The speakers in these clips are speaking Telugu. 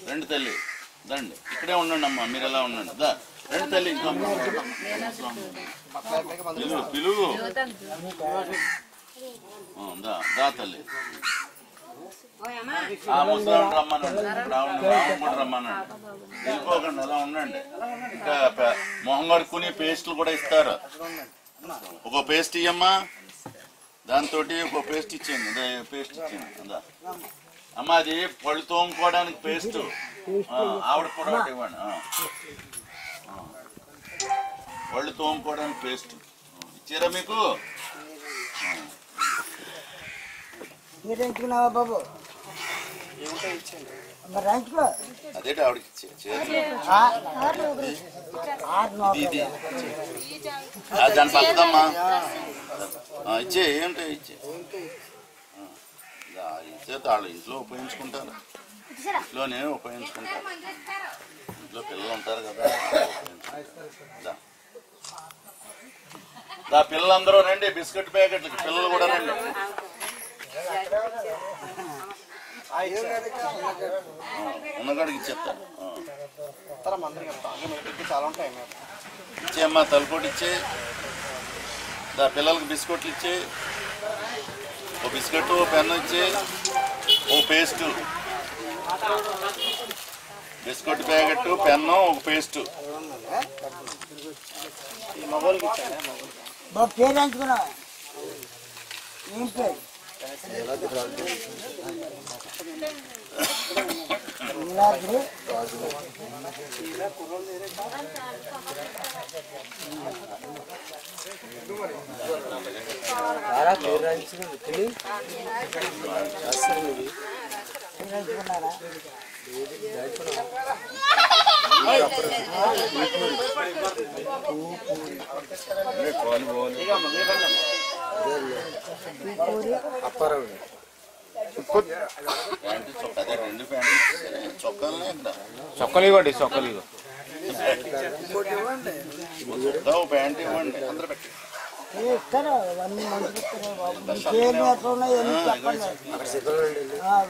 రెండు తల్లి దండి ఇక్కడే ఉండండి అమ్మా మీరు ఎలా ఉండండి దా రెండు తల్లి ఇంకా పిలుగు దా దా తల్లి ముసలాం రమ్మనండి రావణ్ కూడా రమ్మనండి వెళ్ళిపోకండి అలా ఉండండి ఇంకా మొహం కడుక్కుని పేస్టులు కూడా ఇస్తారు ఒక పేస్ట్ ఇయ్యమ్మా దాంతో ఒక పేస్ట్ ఇచ్చేయండి అదే పేస్ట్ ఇచ్చేయండి అదా అమ్మ అది పళ్ళు తోముకోవడానికి పేస్ట్ ఆవిడ కూడా ఒకటి ఇవ్వండి పళ్ళు తోముకోవడానికి పేస్ట్ ఇచ్చారా మీకు బాబు అదేంటి ఆవిడకి దాని పక్కదమ్మా ఇచ్చే ఏంటో ఇచ్చే ఇచ్చే వాళ్ళు ఇంట్లో ఉపయోగించుకుంటారు ఇంట్లోనే ఉపయోగించుకుంటారు ఇంట్లో పిల్లలు ఉంటారు కదా దా పిల్లలందరూ రండి బిస్కెట్ ప్యాకెట్లకి పిల్లలు కూడా రండి ఉన్నగాడికి ఇచ్చేస్తాను ఇచ్చేయమ్మా తలపోటు ఇచ్చే దా పిల్లలకి బిస్కెట్లు ఇచ్చే ఓ బిస్కెట్ ఓ పెన్ను ఇచ్చే ఓ పేస్ట్ బిస్కెట్ ప్యాకెట్ పెన్ను ఒక పేస్ట్ పేరు ఎంచుకున్నా ఏం పేరు నీలాద్రి చొక్కలు ఇవ్వండి చొక్కలు ప్యాంట్ ఇవ్వండి అందరూ పెట్టి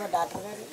డాక్టర్ గారు